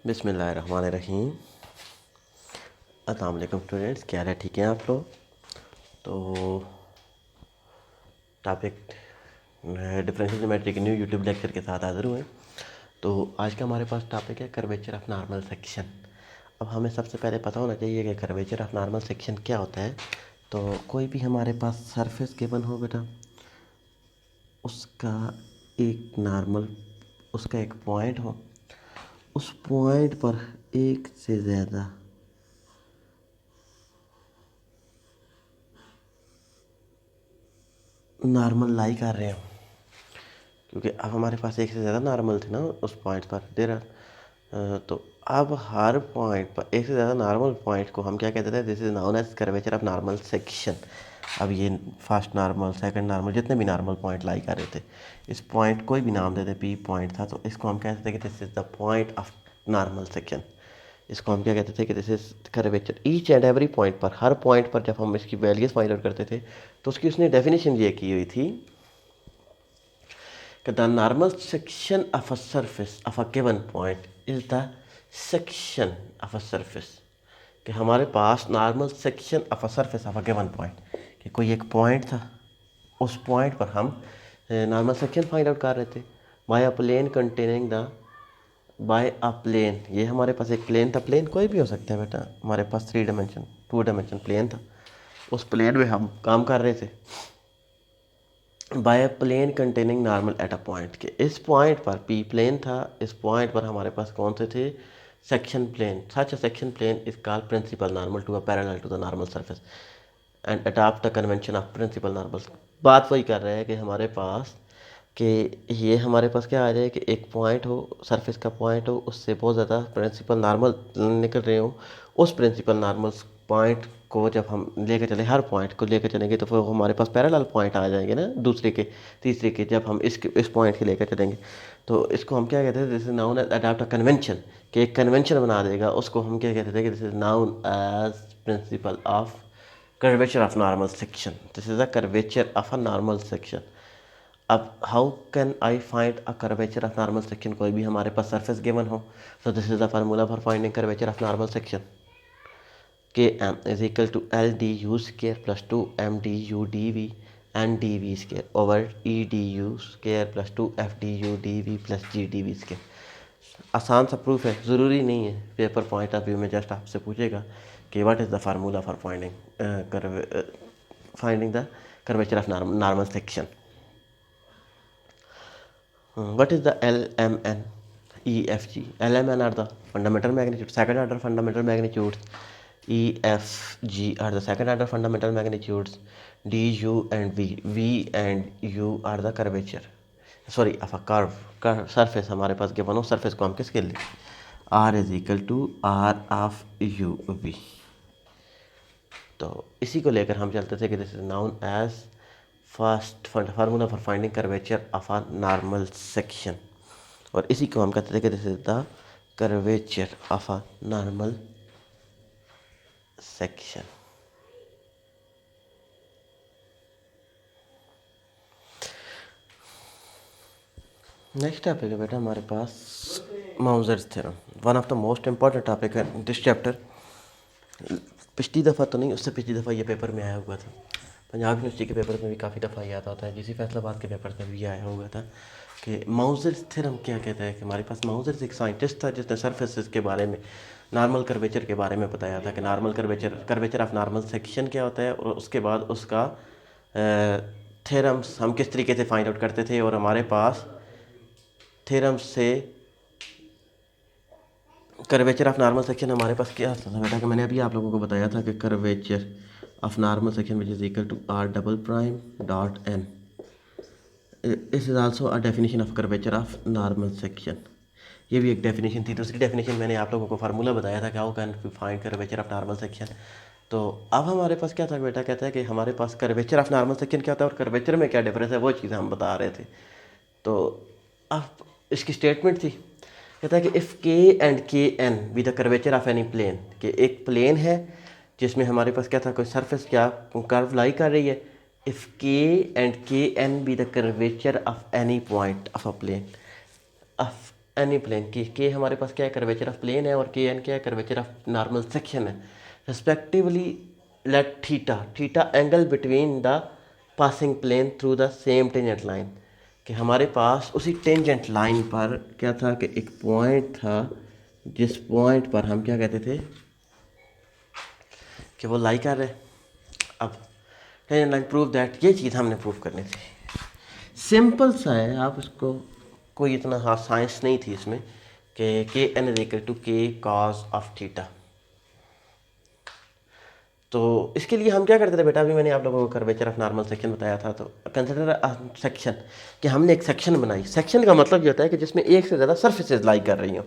बिस्मिल्लाहिर्रहमानिर्रहीम। अस्सलाम वालेकुम स्टूडेंट्स, क्या है? ठीक है आप लोग? तो टॉपिक डिफरेंशियल ज्योमेट्री के न्यू यूट्यूब लेक्चर के साथ हाजिर हुए। तो आज का हमारे पास टॉपिक है कर्वेचर ऑफ नॉर्मल सेक्शन। अब हमें सबसे पहले पता होना चाहिए कि कर्वेचर ऑफ नॉर्मल सेक्शन क्या होता है। तो कोई भी हमारे पास सरफेस गिवन हो बेटा, उसका उसका एक पॉइंट हो, उस पॉइंट पर एक से ज़्यादा नॉर्मल लाई कर रहे हो, क्योंकि अब हमारे पास एक से ज़्यादा नॉर्मल थे ना उस पॉइंट पर तो अब हर पॉइंट पर एक से ज़्यादा नॉर्मल पॉइंट को हम क्या कहते थे? This is known as curvature of normal section. अब ये फर्स्ट नॉर्मल, सेकंड नॉर्मल, जितने भी नॉर्मल पॉइंट लाई कर रहे थे, इस पॉइंट कोई भी नाम देते, पी पॉइंट था, तो इसको हम कहते थे कि this is the point of normal section. इसको हम क्या कहते थे कि this is curvature. Each and every point पर, हर पॉइंट पर जब हम इसकी वैल्यूज फाइंड आउट करते थे तो उसकी उसने डेफिनेशन ये की हुई थी कि the normal section of a surface of a given point is the section of a surface। कि हमारे पास normal section of a surface of a given point, कि कोई एक पॉइंट था, उस पॉइंट पर हम नॉर्मल सेक्शन फाइंड आउट कर रहे थे by a plane containing the by a plane. ये हमारे पास एक प्लेन था, प्लेन कोई भी हो सकता है बेटा, हमारे पास 2 डायमेंशन प्लेन था, उस प्लेन में हम काम कर रहे थे by a plane containing normal at a point. के इस पॉइंट पर पी प्लेन था, इस पॉइंट पर हमारे पास कौन से थे? Section plane. Such a section plane is called principal normal to a parallel to the normal surface and adopt the convention of principal normal. बात वही कर रहे हैं कि हमारे पास कि ये हमारे पास क्या आ जाए कि एक पॉइंट हो, सरफेस का पॉइंट हो, उससे बहुत ज़्यादा प्रिंसिपल नॉर्मल निकल रहे हो, उस प्रिंसिपल नॉर्मल पॉइंट को जब हम लेकर चले, हर पॉइंट को लेकर चलेंगे, तो फिर हमारे पास पैरेलल पॉइंट आ जाएंगे ना, दूसरे के तीसरे के, जब हम इस पॉइंट के लेकर चलेंगे तो इसको हम क्या कहते हैं? This is known as adopt a convention. कि एक कन्वेंशन बना देगा, उसको हम क्या कहते थे कि this is known as principal of curvature of normal section। this is a curvature of a normal section। अब how can I find a curvature of normal section? कोई भी हमारे पास सरफेस गिवन हो, तो this is the formula for finding curvature of normal section. K M is equal to L D U square plus 2 MDU DV and DV square over EDU square plus 2FDU DV plus GDV square. आसान सा proof है, ज़रूरी नहीं है, paper point of view में just आपसे पूछेगा कि what is the formula for finding the curvature of normal section. What is the LMN, EFG? LMN are the fundamental magnitude, second order fundamental magnitudes. EFG are the second order fundamental magnitudes. D, U and V. V and U are the curvature, sorry of a curve surface. हमारे पास given हो, surface को हम किसके लिए? R is equal to R of U V. तो इसी को लेकर हम चलते थे कि this is known as first formula for finding curvature of a normal section, और इसी को हम कहते थे कि this is the curvature of a normal section. Next topic है बेटा हमारे पास Meusnier's theorem, one of the most important topic है दिस चैप्टर। पिछली दफ़ा तो नहीं, उससे पिछली दफ़ा ये पेपर में आया हुआ था, पंजाब यूनिवर्सिटी के पेपर में भी काफ़ी दफ़ा ये आता होता है, जिसी फैसलाबाद के पेपर में भी आया हुआ था कि माउजर्स थ्योरम क्या कहता है। कि हमारे पास माउजर्स एक साइंटिस्ट था जिसने सरफेसेस के बारे में, नॉर्मल कर्वेचर के बारे में बताया था कि normal curvature of normal section क्या होता है, और उसके बाद उसका थ्योरम्स हम किस तरीके से फाइंड आउट करते थे। और हमारे पास थ्योरम्स से कर्वेचर ऑफ नॉर्मल सेक्शन हमारे पास क्या होता था बेटा, कि मैंने अभी आप लोगों को बताया था कि curvature of normal section which is equal to R'(n). This is also a definition of curvature of normal section. ये भी एक डेफिनेशन थी। दूसरी डेफिनेशन मैंने आप लोगों को फार्मूला बताया था कि how can we find curvature of normal section. तो अब हमारे पास क्या था बेटा, कहता है कि हमारे पास कर्वेचर ऑफ नॉर्मल सेक्शन क्या होता है और कर्वेचर में क्या डिफरेंस है, वो चीज़ हम बता रहे थे। तो अब इसकी स्टेटमेंट थी, कहता है कि if K and K N be the curvature of any plane, कि एक प्लेन है जिसमें हमारे पास क्या था, कोई सरफेस क्या कर्व लाई कर रही है। If K and K N be the curvature of any point of a plane, any plane की के हमारे पास क्या है, कर्वेचर ऑफ प्लेन है, और के एन क्या है, कर्वेचर ऑफ नॉर्मल सेक्शन है। Respectively let theta, theta angle between the passing plane through the same tangent line, कि हमारे पास उसी टेंजेंट लाइन पर क्या था कि एक पॉइंट था जिस पॉइंट पर हम क्या कहते थे कि वो लाई कर रहे। अब टेंजेंट लाइन प्रूव दैट, ये चीज़ हमने प्रूव करनी थी। सिंपल सा है, आप उसको कोई इतना हाँ साइंस नहीं थी इसमें कि K N is equal to के कॉज ऑफ थीटा। तो इसके लिए हम क्या करते थे बेटा, अभी मैंने आप लोगों को कर्वेचर ऑफ नॉर्मल सेक्शन बताया था। तो कंसिडर सेक्शन, कि हमने एक सेक्शन बनाई। सेक्शन का मतलब ये होता है कि जिसमें एक से ज़्यादा सर्फेसेज लाई कर रही हों।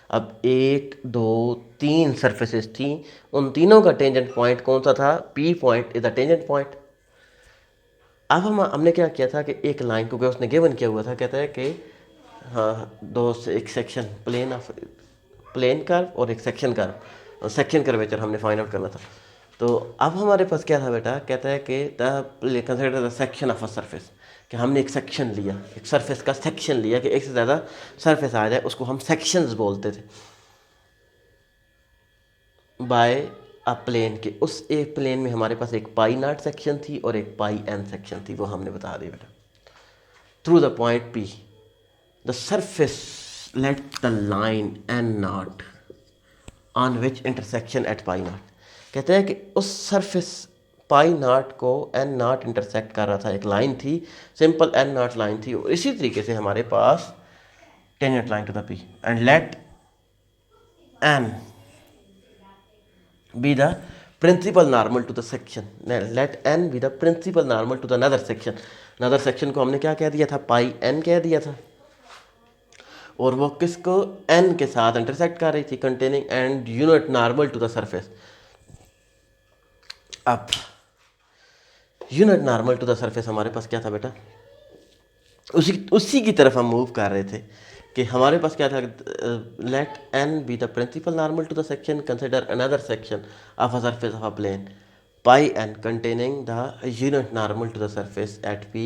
अब 1 2 3 सर्फेसेज थी, उन तीनों का टेंजेंट पॉइंट कौन सा था, P point is the tangent point. अब हमने क्या किया था कि एक लाइन को उसने गिवन किया हुआ था, कहता है कि हाँ दो से एक section plane of plane curve और एक सेक्शन कर्व, और सेक्शन कर्वेचर हमने फाइंड आउट करना था। तो अब हमारे पास क्या था बेटा, कहता है कि the consider the section of a surface, कि हमने एक सेक्शन लिया, एक सरफेस का सेक्शन लिया, कि एक से ज़्यादा सरफेस आ जाए उसको हम सेक्शंस बोलते थे। बाय अ प्लेन, के उस एक प्लेन में हमारे पास एक पाई नॉट सेक्शन थी और एक पाई एन सेक्शन थी, वो हमने बता दी बेटा। Through the point P the surface let the line N naught on which intersection at pi naught, कहते हैं कि उस सरफेस पाई नॉट को एन नॉट इंटरसेक्ट कर रहा था, एक लाइन थी, सिंपल एन नॉट लाइन थी। और इसी तरीके से हमारे पास tangent line to the P and let N be the principal normal to the section, let n be the principal normal to the another section। another section को हमने क्या कह दिया था, पाई n कह दिया था, और वो किसको n के साथ इंटरसेक्ट कर रही थी, containing and unit normal to the surface. अब unit normal to the surface हमारे पास क्या था बेटा, उसी की तरफ हम मूव कर रहे थे, कि हमारे पास क्या था, let N be the principal normal to the section, consider another section of a surface of a plane, pi N containing the unit normal to the surface at P,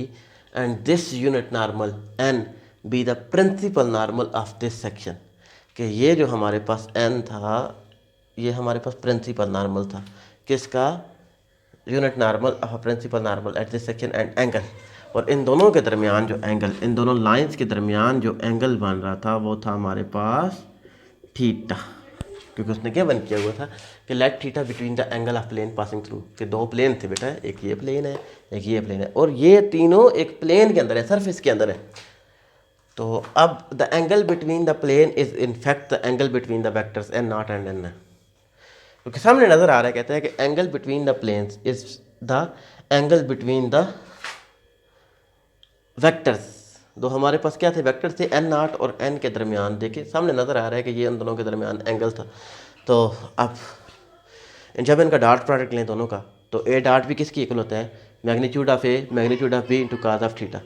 and this unit normal N be the principal normal of this section, कि ये जो हमारे पास N था ये हमारे पास principal normal था, किसका, unit normal of a principal normal at this section and angle. और इन दोनों के दरमियान जो एंगल, इन दोनों लाइंस के दरमियान जो एंगल बन रहा था वो था हमारे पास थीटा, क्योंकि उसने क्या बन किया हुआ था कि let theta between the angle of plane passing through, कि दो प्लेन थे बेटा, एक ये प्लेन है एक ये प्लेन है, और ये तीनों एक प्लेन के अंदर है, सरफेस के अंदर है। तो अब the angle between the plane is in fact the angle between the vectors N naught and N, क्योंकि सामने नजर आ रहा है, कहता है कि angle between the planes is the angle between the vectors. दो हमारे पास क्या थे, वेक्टर्स थे, एन नॉट और एन के दरमियान, देखिए सामने नजर आ रहा है कि ये इन दोनों के दरमियान एंगल था। तो अब जब इनका डॉट प्रोडक्ट लें दोनों का, तो ए डॉट भी किसकी इक्वल होता है, magnitude of A magnitude of B into cos of theta,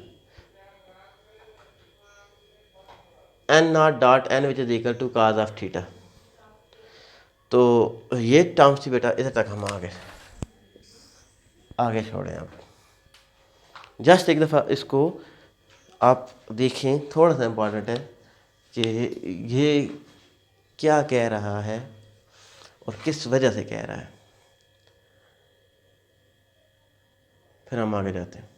N naught dot N which is equal to cos of theta. तो ये टर्म्स थी बेटा, इधर तक हम आगे छोड़ें। आप जस्ट एक दफ़ा इसको आप देखें, थोड़ा सा इम्पॉर्टेंट है कि ये क्या कह रहा है और किस वजह से कह रहा है, फिर हम आगे जाते हैं।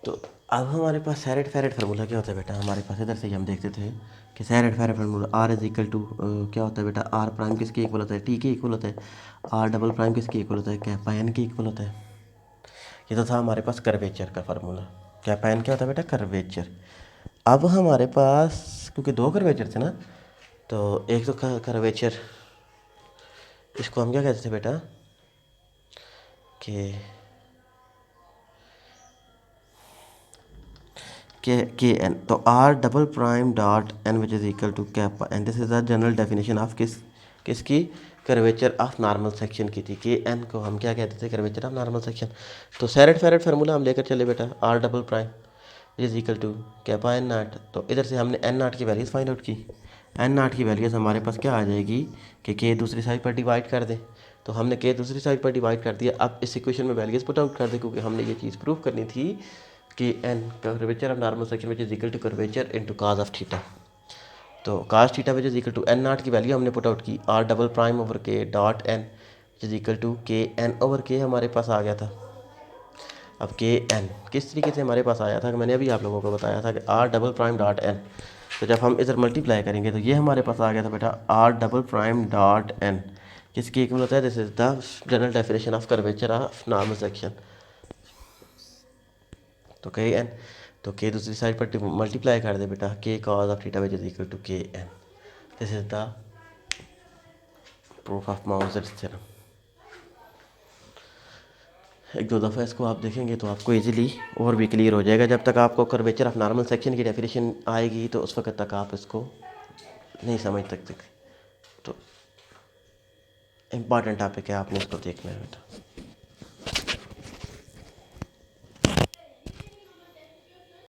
तो अब हमारे पास सैरेड फेरेड फार्मूला क्या होता है बेटा, हमारे पास इधर से ही हम देखते थे कि Serret Frenet formula R is equal to क्या होता है बेटा, आर प्राइम किसके इक्वल होता है, टी के इक्वल होता है, आर डबल प्राइम किसके इक्वल होता है, कैपा एन के इक्वल होता है। ये तो था हमारे पास कर्वेचर का फार्मूला, कैपा एन क्या होता है बेटा, कर्वेचर। अब हमारे पास क्योंकि दो कर्वेचर थे ना, तो एक तो कर्वेचर इसको हम क्या कहते थे बेटा कि के एन, तो R double prime dot N which is equal to kappa and this is the general definition of किसकी कर्वेचर ऑफ नॉर्मल सेक्शन की थी। के एन को हम क्या कहते थे, कर्वेचर ऑफ नॉर्मल सेक्शन। तो सेरेट फेरेट फार्मूला हम लेकर चले बेटा, R double prime is equal to kappa N naught. तो इधर से हमने एन नाट की वैल्यूज़ फाइंड आउट की। एन नाट की वैल्यूज़ हमारे पास क्या आ जाएगी कि के दूसरी साइड पर डिवाइड कर दें। तो हमने के दूसरी साइड पर डिवाइड कर दिया। अब इस इक्वेशन में वैल्यूज़ पुट आउट कर दें, क्योंकि हमने ये चीज़ प्रूव करनी थी कि N curvature of normal section which is equal to curvature into cos of theta. तो cos theta which is equal to N naught की वैल्यू हमने पुट आउट की, R double prime over K dot N which is equal to K N over K हमारे पास आ गया था। अब के N किस तरीके से हमारे पास आया था कि मैंने अभी आप लोगों को बताया था कि R double prime dot N. तो जब हम इधर मल्टीप्लाई करेंगे तो ये हमारे पास आ गया था बेटा R double prime dot N, किसकी इक्वल होता है, this is the general definition of curvature of normal section. तो के एन, तो के दूसरी साइड पर मल्टीप्लाई कर दे बेटा, K cos of theta which is equal to K N. This is the proof of Meusnier's theorem. एक दो दफ़ा इसको आप देखेंगे तो आपको इजीली और भी क्लियर हो जाएगा। जब तक आपको कर्वेचर ऑफ नॉर्मल सेक्शन की डेफिनेशन आएगी तो उस वक्त तक आप इसको नहीं समझ सकते। तो इम्पॉर्टेंट टॉपिक है, आपने इसको देखना है बेटा।